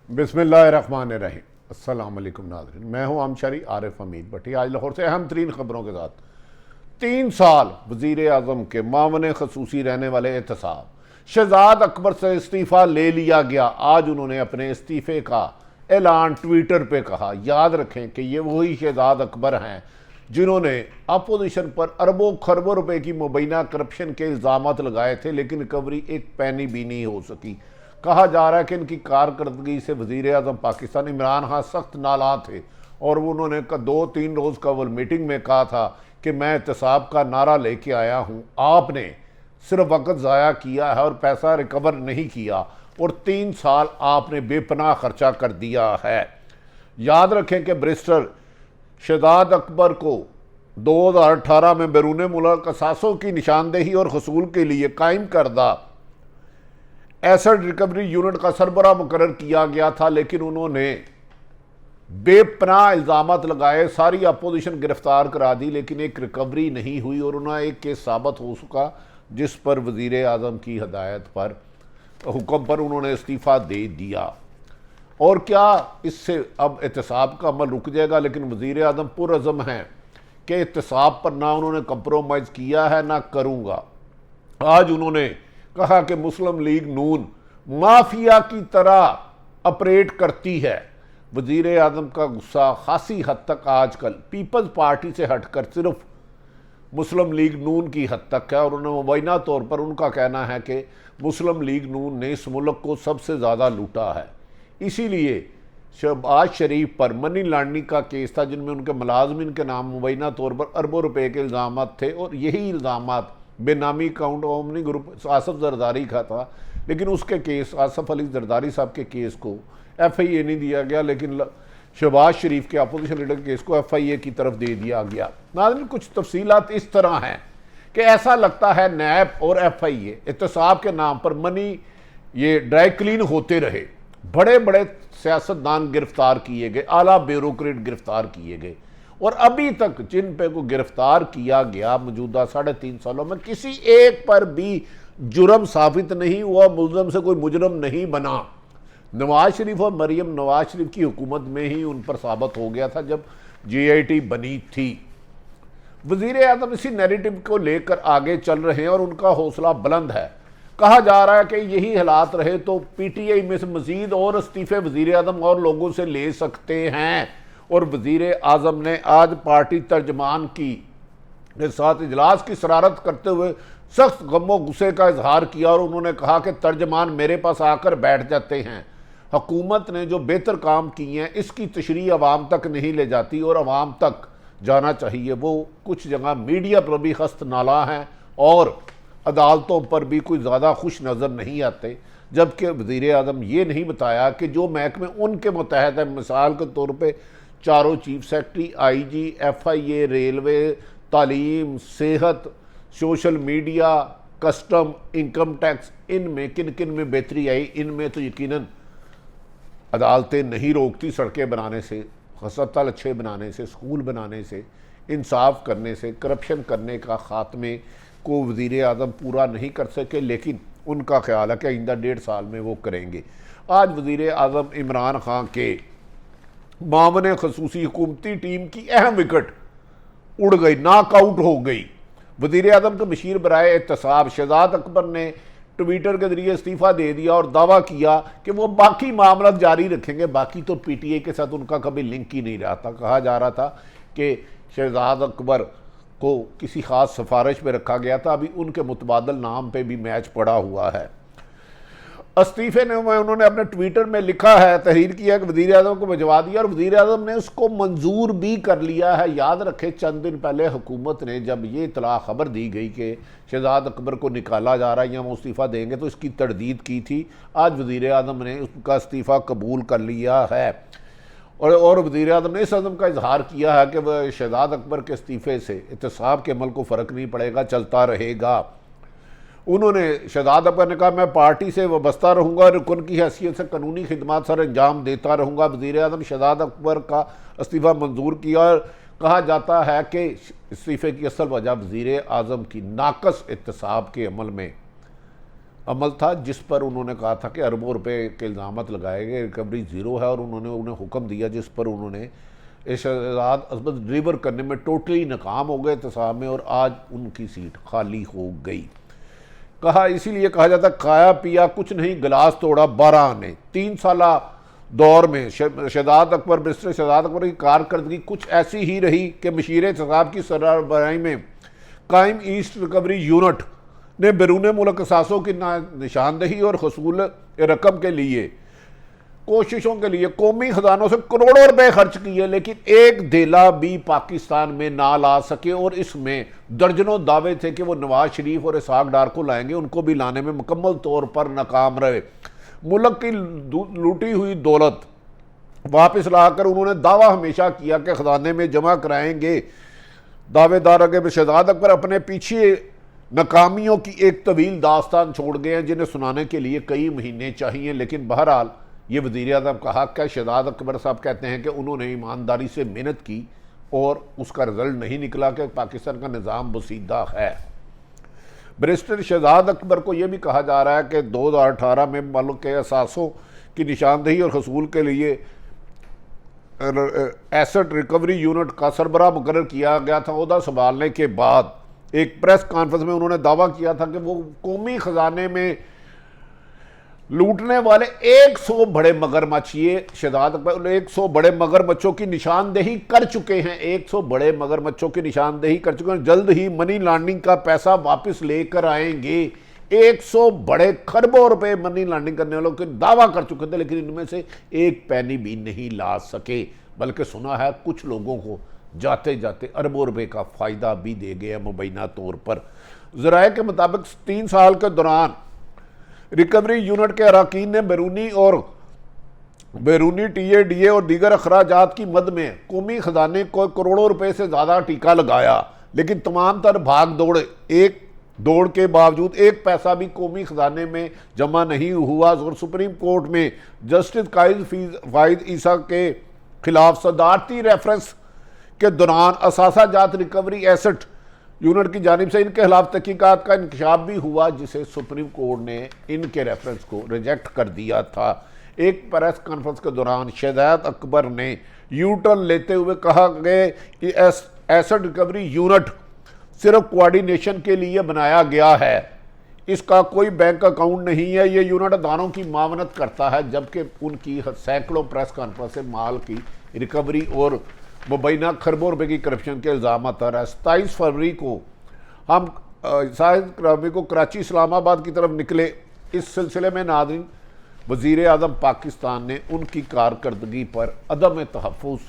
बिस्मिल्लाहिर्रहमानिर्रहीम। अस्सलाम वालेकुम नाज़रीन, मैं हूं आमशरी आरिफ हमीद भट्टी। आज लाहौर से अहम तरीन खबरों के साथ 3 साल वज़ीर आज़म के मामने खसूसी रहने वाले एहतसाब शहजाद अकबर से इस्तीफ़ा ले लिया गया। आज उन्होंने अपने इस्तीफ़े का ऐलान ट्विटर पे कहा। याद रखें कि ये वही शहजाद अकबर हैं जिन्होंने अपोजिशन पर अरबों खरबों रुपए की मुबैना करप्शन के इल्ज़ाम लगाए थे, लेकिन रिकवरी एक पैनी भी नहीं हो सकी। कहा जा रहा है कि इनकी कारकर्दगी से वज़ीर आज़म पाकिस्तान इमरान खान सख्त नाराज़ थे और उन्होंने 2-3 रोज़ कबल मीटिंग में कहा था कि मैं एहतसाब का नारा लेके आया हूँ, आपने सिर्फ वक्त ज़ाया किया है और पैसा रिकवर नहीं किया और 3 साल आपने बेपनाह खर्चा कर दिया है। याद रखें कि बैरिस्टर शहजाद अकबर को 2018 में बैरून मुल्क असासों की निशानदेही और हसूल के लिए कायम करदा एसेट रिकवरी यूनिट का सरबराह मुकर्रर किया गया था, लेकिन उन्होंने बेपनाह इल्ज़ामात लगाए, सारी अपोजिशन गिरफ्तार करा दी, लेकिन एक रिकवरी नहीं हुई और उन्हें एक केस साबित हो सका जिस पर वज़ीर आज़म की हदायत पर हुक्म पर उन्होंने इस्तीफ़ा दे दिया। और क्या इससे अब एहतसाब का अमल रुक जाएगा? लेकिन वज़ीर आज़म पुरअज़म हैं कि एहतसाब पर ना उन्होंने कंप्रोमाइज़ किया है ना करूँगा। आज उन्होंने कहा कि मुस्लिम लीग नून माफिया की तरह ऑपरेट करती है। वज़ीर आज़म का गुस्सा खासी हद तक आजकल पीपल्स पार्टी से हटकर सिर्फ मुस्लिम लीग नून की हद तक है और उन्हें मुबैना तौर पर उनका कहना है कि मुस्लिम लीग नून ने इस मुल्क को सबसे ज़्यादा लूटा है। इसीलिए शहबाज शरीफ पर मनी लॉन्ड्रिंग का केस था जिनमें उनके मुलाजमिन के नाम मुबैना तौर पर अरबों रुपए के इल्ज़ाम थे और यही इल्ज़ाम बेनामी account omni group Asaf Zardari का था, लेकिन उसके केस आसफ अली जरदारी साहब के केस को FIA नहीं दिया गया, लेकिन शहबाज शरीफ के अपोजिशन लीडर के केस को FIA की तरफ दे दिया गया। नाज़रीन, कुछ तफसीलात इस तरह हैं कि ऐसा लगता है नैब और FIA एहतसाब के नाम पर मनी ये ड्राई क्लीन होते रहे। बड़े बड़े सियासतदान गिरफ्तार किए गए, आला ब्यूरोक्रेट गिरफ्तार किए गए और अभी तक जिन पे को गिरफ्तार किया गया मौजूदा 3.5 सालों में किसी एक पर भी जुर्म साबित नहीं हुआ, मुल्ज़म से कोई मुजरम नहीं बना। नवाज शरीफ और मरियम नवाज शरीफ की हुकूमत में ही उन पर साबित हो गया था जब GIT बनी थी। वज़ीर आज़म इसी नैरेटिव को लेकर आगे चल रहे हैं और उनका हौसला बुलंद है। कहा जा रहा है कि यही हालात रहे तो PTI में से मजीद और इस्तीफ़े वज़ीर आज़म और लोगों से ले सकते हैं। और वज़ीर आज़म ने आज पार्टी तर्जमान की के साथ इजलास की शरारत करते हुए सख्त गम और गुस्से का इजहार किया और उन्होंने कहा कि तर्जमान मेरे पास आकर बैठ जाते हैं। हुकूमत ने जो बेहतर काम किए हैं इसकी तशरीह अवाम तक नहीं ले जाती और अवाम तक जाना चाहिए। वो कुछ जगह मीडिया पर भी खस्त नाला हैं और अदालतों पर भी कोई ज़्यादा खुश नज़र नहीं आते, जबकि वज़ीर आज़म ये नहीं बताया कि जो महकमे उनके मुतहद है, मिसाल के तौर पर चारों chief secretary, IG, FIA, railway, तालीम, सेहत, social media, custom, income tax, इनमें किन किन में बेहतरी आई। इनमें तो यकीनन अदालतें नहीं रोकती सड़कें बनाने से, अस्पताल अच्छे बनाने से, स्कूल बनाने से, इंसाफ करने से। करप्शन करने का ख़ात्मे को वज़ीर आज़म पूरा नहीं कर सके, लेकिन उनका ख्याल है कि आइंदा 1.5 साल में वो करेंगे। आज वज़ीर आज़म इमरान खान के मामने खसूसी हुकूमती टीम की अहम विकेट उड़ गई, नॉकआउट हो गई। वज़ीर आज़म के मशीर बराए एहतसाब शहजाद अकबर ने ट्विटर के जरिए इस्तीफ़ा दे दिया और दावा किया कि वो बाकी मामला जारी रखेंगे। बाकी तो PTI के साथ उनका कभी लिंक ही नहीं रहा था। कहा जा रहा था कि शहजाद अकबर को किसी ख़ास सिफारिश में रखा गया था, अभी उनके मुतबादल नाम पर भी मैच पड़ा हुआ है। इस्तीफ़े ने उन्होंने अपने ट्विटर में लिखा है, तहरीर किया कि वज़ीर आज़म को भिजवा दिया और वज़ीर आज़म ने उसको मंजूर भी कर लिया है। याद रखें चंद दिन पहले हुकूमत ने जब ये इतला खबर दी गई कि शहजाद अकबर को निकाला जा रहा है या वो इस्तीफ़ा देंगे तो इसकी तरदीद की थी। आज वज़ीर आज़म ने उसका इस्तीफ़ा कबूल कर लिया है और वज़ीर आज़म ने इस अज़म का इजहार किया है कि वह शहजाद अकबर के इस्तीफ़े से एहतसाब के अमल को फ़र्क नहीं पड़ेगा, चलता रहेगा। उन्होंने शहजाद अकबर ने कहा, मैं पार्टी से वाबस्ता रहूँगा और रुकन की हैसियत से कानूनी खिदमात सर अंजाम देता रहूँगा। वज़ीर आज़म शहजाद अकबर का इस्तीफ़ा मंजूर किया और कहा जाता है कि इस्तीफ़े की असल वजह वज़ीर आज़म की नाकस एहतसाब के अमल में अमल था, जिस पर उन्होंने कहा था कि अरबों रुपए के इल्ज़ाम लगाए गए, रिकवरी ज़ीरो है, और उन्होंने उन्हें हुक्म दिया जिस पर उन्होंने इरशाद अजमत डिलीवर करने में टोटली नाकाम हो गए एहतसाब में, और आज उनकी सीट खाली हो गई। कहा इसीलिए कहा जाता खाया पिया कुछ नहीं, गिलास तोड़ा 12 ने। 3 साला दौर में शहजाद अकबर बैरिस्टर शहजाद अकबर की कारकर्दगी कुछ ऐसी ही रही कि मशीर एहतसाब की सरबराही में कायम ईस्ट रिकवरी यूनिट ने बैरून मुल्क असासों की निशानदही और हसूल रकम के लिए कोशिशों के लिए कौमी खजानों से करोड़ों रुपए खर्च किए, लेकिन एक धेला भी पाकिस्तान में ना ला सके, और इसमें दर्जनों दावे थे कि वो नवाज शरीफ और इसहाक डार को लाएंगे, उनको भी लाने में मुकम्मल तौर पर नाकाम रहे। मुल्क की लूटी हुई दौलत वापस लाकर उन्होंने दावा हमेशा किया कि खजाने में जमा कराएंगे। दावेदार अगे शहजाद अकबर अपने पीछे नाकामियों की एक तवील दास्तान छोड़ गए हैं जिन्हें सुनाने के लिए कई महीने चाहिए, लेकिन बहरहाल ये वज़ीर आज़म का हक़ है। शहजाद अकबर साहब कहते हैं कि उन्होंने ईमानदारी से मेहनत की और उसका रिजल्ट नहीं निकला कि पाकिस्तान का निज़ाम बसीदा है। बैरिस्टर शहजाद अकबर को यह भी कहा जा रहा है कि 2018 में मुल्क के असासों की निशानदही और हसूल के लिए एसेट रिकवरी यूनिट का सरबराह मुकर्रर किया गया था। ओहदा संभालने के बाद एक प्रेस कॉन्फ्रेंस में उन्होंने दावा किया था कि वो कौमी खजाने में लूटने वाले 100 बड़े मगरमच्छ, ये शहजाद अकबर 100 बड़े मगरमच्छों की निशानदेही कर चुके हैं, 100 बड़े मगरमच्छों की निशानदेही कर चुके हैं। जल्द ही मनी लॉन्ड्रिंग का पैसा वापस लेकर आएंगे। 100 बड़े खरबों रुपए मनी लॉन्ड्रिंग करने वालों के दावा कर चुके थे, लेकिन इनमें से एक पैनी भी नहीं ला सके, बल्कि सुना है कुछ लोगों को जाते जाते अरबों रुपए का फ़ायदा भी दे गया मुबैना तौर पर। ज़राए के मुताबिक 3 साल के दौरान रिकवरी यूनिट के अरकान ने बैरूनी TADA और दीगर अखराजात की मद में कौमी खजाने को करोड़ों रुपए से ज़्यादा टीका लगाया, लेकिन तमाम तर भाग दौड़ के बावजूद एक पैसा भी कौमी खजाने में जमा नहीं हुआ। और सुप्रीम कोर्ट में जस्टिस कायद फाइद ईसा के खिलाफ सदारती रेफरेंस के दौरान असासा जात रिकवरी एसेट यूनिट की जानिब से इनके खिलाफ तहकीकात का इंकशाफ भी हुआ, जिसे सुप्रीम कोर्ट ने इनके रेफरेंस को रिजेक्ट कर दिया था। एक प्रेस कॉन्फ्रेंस के दौरान शहजाद अकबर ने यूटर्न लेते हुए कहा कि एसेट रिकवरी यूनिट सिर्फ कोऑर्डिनेशन के लिए बनाया गया है, इसका कोई बैंक अकाउंट नहीं है, ये यूनिट अदारों की मावनत करता है, जबकि उनकी सैकड़ों प्रेस कॉन्फ्रेंस से माल की रिकवरी और मुबैना खरबों रुपए की करप्शन के इल्ज़ाम आ रहा है। 27 फरवरी को हम को कराची इस्लामाबाद की तरफ निकले। इस सिलसिले में नाज़रीन, वज़ीर आज़म पाकिस्तान ने उनकी कारकर्दगी पर अदम तहफ़्फ़ुज़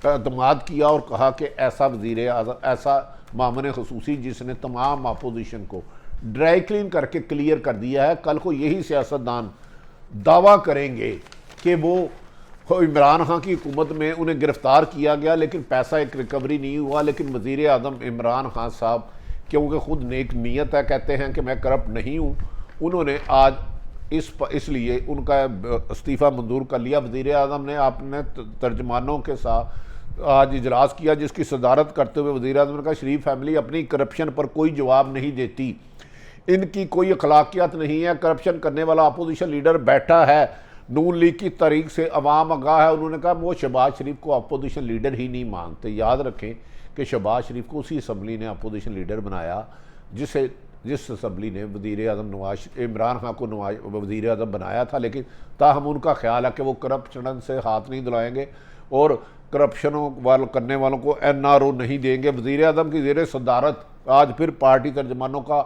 का एतमाद किया और कहा कि ऐसा वज़ीर आज़म, ऐसा मामले खसूसी जिसने तमाम अपोजिशन को ड्राई क्लीन करके क्लियर कर दिया है। कल को यही सियासतदान दावा करेंगे कि वो इमरान खान की हुकूमत में उन्हें गिरफ्तार किया गया, लेकिन पैसा एक रिकवरी नहीं हुआ। लेकिन वज़ीर आज़म इमरान खान साहब, क्योंकि खुद नेक नीयत है, कहते हैं कि मैं करप्ट नहीं हूँ, उन्होंने आज इसलिए उनका इस्तीफ़ा मंजूर कर लिया। वज़ीर आज़म ने अपने तर्जमानों के साथ आज इजलास किया, जिसकी सदारत करते हुए वज़ीर आज़म ने कहा शरीफ फैमिली अपनी करप्शन पर कोई जवाब नहीं देती, इनकी कोई अखलाकियत नहीं है, करप्शन करने वाला अपोजिशन लीडर बैठा है, नून लीग की तारीख से अवाम आगाह है। उन्होंने कहा वो शहबाज शरीफ को अपोजिशन लीडर ही नहीं मानते। याद रखें कि शहबाज शरीफ को उसी असम्बली ने अपोजिशन लीडर बनाया जिस असम्बली ने वज़ीर आज़म इमरान खान को वज़ीर आज़म बनाया था, लेकिन ताहम उनका ख्याल है कि वो करप्शन से हाथ नहीं धुलाएंगे और करप्शन करने वालों को NRO नहीं देंगे। वज़ीर आज़म की ज़ेर सदारत आज फिर पार्टी तर्जमानों का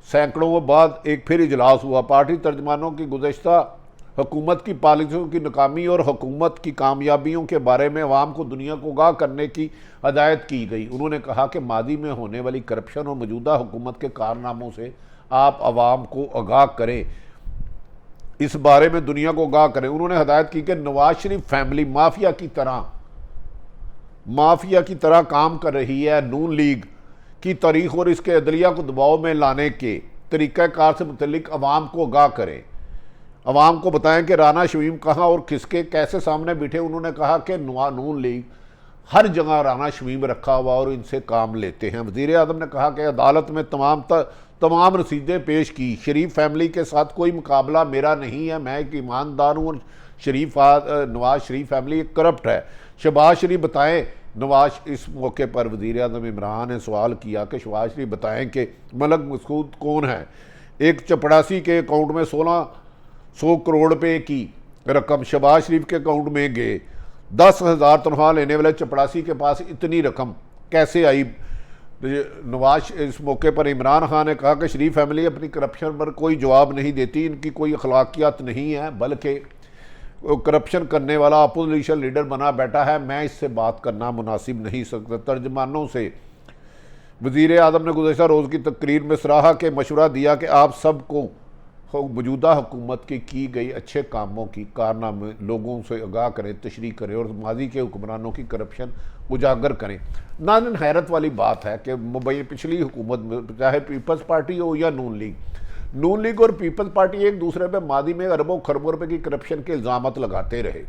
सैकड़ों बाद एक फिर इजलास हुआ। पार्टी तर्जमानों की गुज़श्ता हुकूमत की पॉलिसियों की नाकामी और हुकूमत की कामयाबियों के बारे में अवाम को दुनिया को आगाह करने की हदायत की गई। उन्होंने कहा कि मादी में होने वाली करप्शन और मौजूदा हुकूमत के कारनामों से आप अवाम को आगाह करें, इस बारे में दुनिया को आगाह करें। उन्होंने हदायत की कि नवाज शरीफ फैमिली माफिया की तरह काम कर रही है। नून लीग की तारीख और इसके अदलिया को दबाव में लाने के तरीक़ाकार से मुतल्लिक अवाम को आगाह करें, अवाम को बताएं कि राना शमीम कहाँ और किसके कैसे सामने बैठे। उन्होंने कहा कि नून लीग हर जगह राना शमीम रखा हुआ और इनसे काम लेते हैं। वज़ीर आज़म ने कहा कि अदालत में तमाम रसीदें पेश की, शरीफ फैमिली के साथ कोई मुकाबला मेरा नहीं है, मैं एक ईमानदार हूँ और नवाज शरीफ फैमिली एक करप्ट है। शहबाज शरीफ बताएं, नवाज इस मौके पर वज़ीर आज़म इमरान ने सवाल किया कि शहबाज शरीफ बताएं कि मलक मसूद कौन है। एक चपड़ासी के अकाउंट में 1600 करोड़ रुपए की रकम शहबाज शरीफ के अकाउंट में गए। 10,000 तनख्वाह लेने वाले चपड़ासी के पास इतनी रकम कैसे आई। नवाज इस मौके पर इमरान खान ने कहा कि शरीफ फैमिली अपनी करप्शन पर कोई जवाब नहीं देती, इनकी कोई अखलाकियात नहीं है, बल्कि करप्शन करने वाला अपोजिशन लीडर बना बैठा है, मैं इससे बात करना मुनासिब नहीं सकता। तर्जमानों से वज़ीर आज़म ने गुज़श्ता रोज़ की तकरीर में सराहा के मशवरा दिया कि आप सबको मौजूदा हुकूमत की गई अच्छे कामों की कारनामे लोगों से आगाह करें, तशरीह करें और माजी के हुक्मरानों की करप्शन उजागर करें। नाज़रीन, हैरत वाली बात है कि मुंबई पिछली हुकूमत में चाहे पीपल्स पार्टी हो या नून लीग और पीपल्स पार्टी एक दूसरे पे मादी में अरबों खरबों रुपए की करप्शन के इल्ज़ाम लगाते रहे।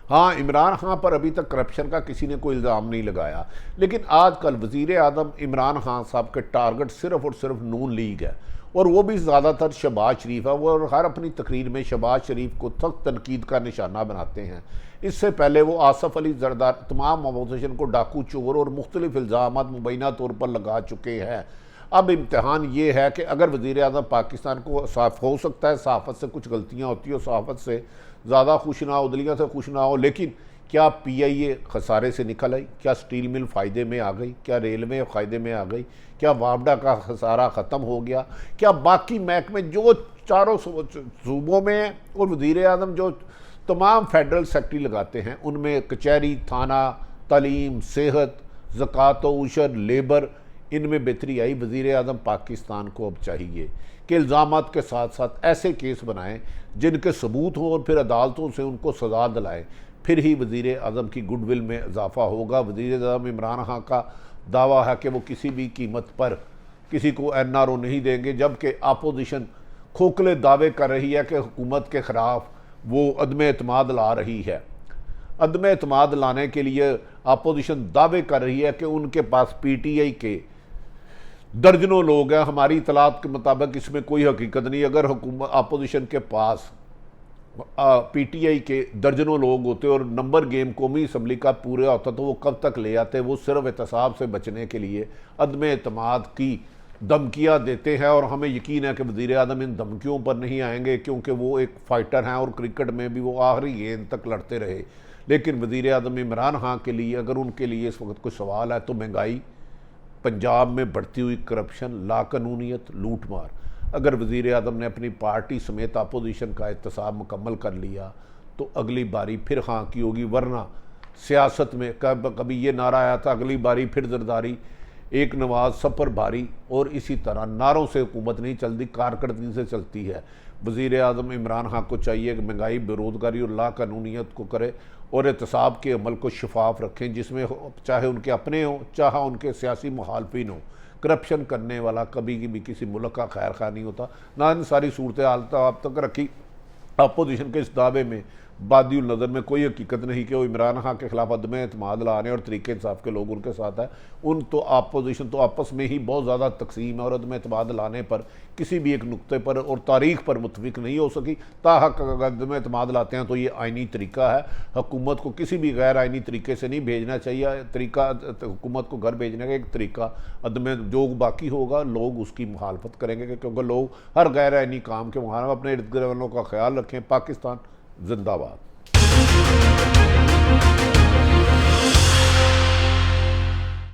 हाँ, इमरान खान पर अभी तक करप्शन का किसी ने कोई इल्ज़ाम नहीं लगाया, लेकिन आजकल वज़ीर आज़म इमरान खान साहब के टारगेट सिर्फ और सिर्फ नून लीग है और वो भी ज़्यादातर शहबाज शरीफ है। वो हर अपनी तकरीर में शहबाज शरीफ को सख्त तनकीद का निशाना बनाते हैं। इससे पहले वो आसफ़ अली ज़रदारी तमाम अपोजिशन को डाकू, चोर और मुख्तलिफ इल्ज़ाम मुबैना तौर पर लगा चुके हैं। अब इम्तहान ये है कि अगर वज़ीर आज़म पाकिस्तान को साफ हो सकता है सहाफ़त से कुछ गलतियाँ होती हो, सहाफ़त से ज़्यादा खुश ना हो, उदलिया से खुश ना हो, लेकिन क्या PIA खसारे से निकल आई, क्या स्टील मिल फ़ायदे में आ गई, क्या रेलवे फ़ायदे में आ गई, क्या वापडा का खसारा ख़त्म हो गया, क्या बाकी महकमे जो चारों सूबों में हैं और वज़ीर आज़म जो तमाम फेडरल सेक्रेटरी लगाते हैं उनमें कचहरी, थाना, तालीम, सेहत, ज़कात व उशर, लेबर, इनमें बेहतरी आई। वज़ीर आज़म पाकिस्तान को अब चाहिए कि इल्ज़ामात के साथ साथ ऐसे केस बनाएं जिनके सबूत हों और फिर अदालतों से उनको सज़ा दिलाएं, फिर ही वज़ीर आज़म की गुडविल में इजाफ़ा होगा। वज़ीर आज़म इमरान खान का दावा है कि वो किसी भी कीमत पर किसी को NRO नहीं देंगे, जबकि अपोजिशन खोखले दावे कर रही है कि हुकूमत के ख़िलाफ़ वो अदम एतमाद ला रही है। अदम एतमाद लाने के लिए अपोजिशन दावे कर रही है कि उनके पास PTI के दर्जनों लोग हैं। हमारी इतलात के मुताबिक इसमें कोई हकीकत नहीं। अगर हुकूमत अपोजिशन के पास PTI के दर्जनों लोग होते और नंबर गेम कौमी असम्बली का पूरा होता तो वो कब तक ले आते। वो सिर्फ एहतसाब से बचने के लिए अदम एतमाद की धमकियाँ देते हैं और हमें यकीन है कि वज़ीर आज़म इन धमकियों पर नहीं आएंगे, क्योंकि वो एक फ़ाइटर हैं और क्रिकेट में भी वो आखिरी गेंद तक लड़ते रहे। लेकिन वज़ीर आज़म इमरान खान के लिए अगर उनके लिए इस वक्त कोई सवाल है तो महंगाई, पंजाब में बढ़ती हुई करप्शन, लाकानूनीत, लूटमार। अगर वज़ीर आज़म ने अपनी पार्टी समेत अपोजिशन का एहतसाब मुकम्मल कर लिया तो अगली बारी फिर खां की होगी, वरना सियासत में कभी ये नारा आया था अगली बारी फिर जरदारी, एक नवाज सब पर भारी, और इसी तरह नारों से हुकूमत नहीं चलती, कारकर्दगी से चलती है। वज़ीर आज़म इमरान खान को चाहिए कि महंगाई, बेरोज़गारी और लाकानूनीत को करे और एहतसाब के अमल को शफाफ रखें, जिसमें चाहे उनके अपने हों चाहे उनके सियासी मुखालफिन हों। करप्शन करने वाला कभी भी किसी मुल्क का खैर खा नहीं होता। ना इन सारी सूरत हाल अब तक रखी अपोजिशन के इस दावे में बादियुल नज़र में कोई हकीकत नहीं कि वो इमरान खान के खिलाफ अदम एतमाद लाने और तरीके इंसाफ के लोग उनके साथ है। उन तो अपोजिशन तो आपस में ही बहुत ज़्यादा तकसीम है और अदम एतमाद लाने पर किसी भी एक नुक्ते पर और तारीख पर मुतफिक नहीं हो सकी। ताहक अगर अदम एतमाद लाते हैं तो ये आइनी तरीका है। हुकूमत को किसी भी गैर आइनी तरीके से नहीं भेजना चाहिए। तरीका हुकूमत को घर भेजने का एक तरीका अदम जो बाकी होगा लोग उसकी मुखालफत करेंगे, क्योंकि लोग हर गैर आइनी काम के मुखालिफ अपने इर्द गिर्द वालों का ख्याल रखें। पाकिस्तान जिंदाबाद।